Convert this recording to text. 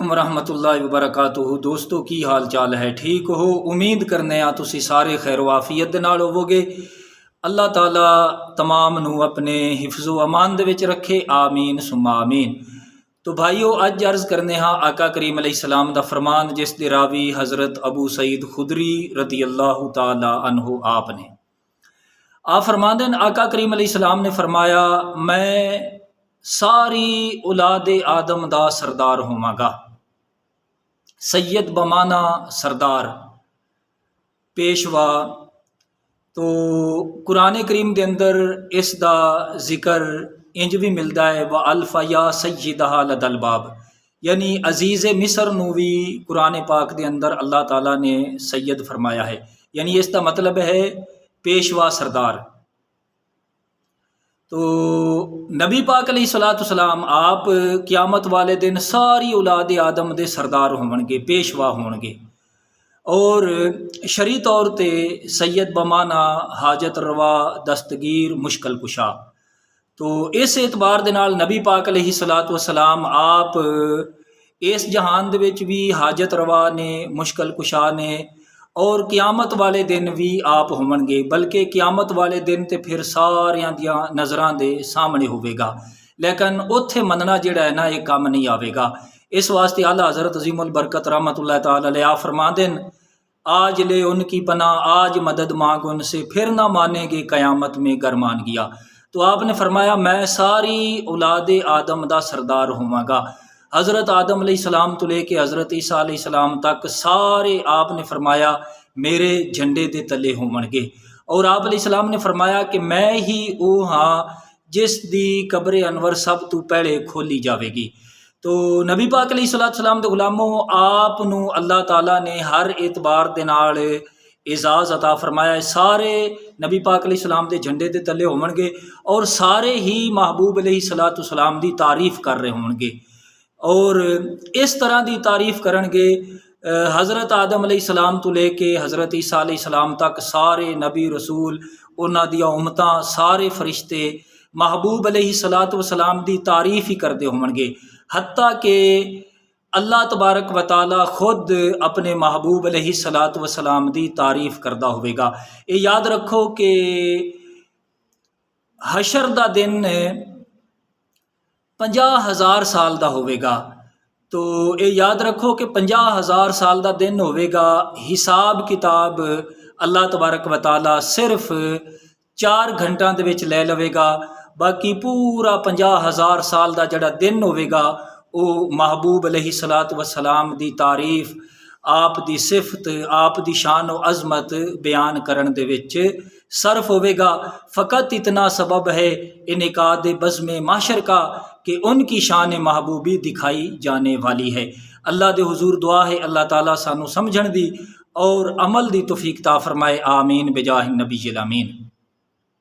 ورحمۃ اللہ وبرکاتہ دوستو کی حال چال ہے؟ ٹھیک ہو؟ امید کرنے آ تسی سارے خیر و عافیت دے نال ہووگے۔ اللہ تعالیٰ تمام نو اپنے حفظ و امان دے وچ رکھے، آمین ثم آمین۔ تو بھائیو، اج عرض کرنے ہاں آقا کریم علیہ السلام دا فرمان، جس دے راوی حضرت ابو سعید خدری رضی اللہ تعالی عنہ آپ نے۔ آپ فرماندے ہیں آقا کریم علیہ السلام نے فرمایا، میں ساری اولاد آدم دا سردار ہوواں گا۔ سید بمانا سردار، پیشوا۔ تو قرآن کریم دے اندر اس دا ذکر انج بھی ملتا ہے، وَأَلْفَ يَا سَيِّدَهَا لَدَى الْبَابِ، یعنی عزیز مصر نو بھی قرآن پاک دے اندر اللہ تعالیٰ نے سید فرمایا ہے، یعنی اس دا مطلب ہے پیشوا سردار۔ تو نبی پاک علیہ السلام آپ قیامت والے دن ساری اولاد آدم دے سردار ہون گے، پیشوا ہون گے، اور شرعی طور تے سید بمانا حاجت روا، دستگیر، مشکل کشا۔ تو اس اعتبار دے نال نبی پاک علیہ السلام آپ اس جہان دے وچ بھی حاجت روا نے، مشکل کشا نے، اور قیامت والے دن بھی آپ ہون گے، بلکہ قیامت والے دن تے پھر ساریاں دیاں نظراں دے سامنے ہوئے گا، لیکن اوتھے مننا جڑا ہے نا، یہ کام نہیں آئے گا۔ اس واسطے اعلیٰ حضرت عظیم البرکت رحمۃ اللہ تعالی علیہ آپ فرماندے ہیں، آج لے ان کی پناہ، آج مدد مانگ ان سے، پھر نہ مانیں گے قیامت میں گر مان گیا۔ تو آپ نے فرمایا، میں ساری اولاد آدم دا سردار ہوواں گا، حضرت آدم علیہ السلام تو لے کے حضرت عیسیٰ علیہ السلام تک سارے آپ نے فرمایا میرے جھنڈے دے تلے ہون گے۔ اور آپ علیہ السلام نے فرمایا کہ میں ہی او ہاں جس دی قبر انور سب تو پہلے کھولی جاوے گی۔ تو نبی پاک علیہ السلام دے غلاموں، آپ نو اللہ تعالیٰ نے ہر اعتبار دے نال اعزاز عطا فرمایا ہے، سارے نبی پاک علیہ السلام دے جھنڈے دے تلے ہون گے، اور سارے ہی محبوب علیہ السلام دی تعریف کر رہے ہون گے، اور اس طرح دی تعریف کرن گے حضرت آدم علیہ السلام تو لے کے حضرت عیسیٰ علیہ السلام تک سارے نبی رسول، انہاں دیا امتاں، سارے فرشتے محبوب علیہ السلام دی تعریف ہی کردے ہون گے، حتیٰ کہ اللہ تبارک و تعالی خود اپنے محبوب علیہ السلام دی تعریف کردہ ہوئے گا۔ یہ یاد رکھو کہ حشر دا دن 50,000 سال دا ہوئے گا۔ تو یہ یاد رکھو کہ 50,000 سال دا دن ہوئے گا، حساب کتاب اللہ تبارک و تعالی صرف 4 گھنٹاں دے وچ لے لوے گا، باقی پورا 50,000 سال دا جڑا دن ہوئے گا وہ محبوب علیہ السلام دی تعریف، آپ دی صفت، آپ دی شان و عظمت بیان کرن دے وچ صرف ہوئے گا۔ فقط اتنا سبب ہے انعقاد بزم محشر کا کہ ان کی شان محبوبی دکھائی جانے والی ہے۔ اللہ دے حضور دعا ہے اللہ تعالیٰ سانو سمجھن دی اور عمل دی توفیق عطا فرمائے، آمین بجاہ النبی الامین۔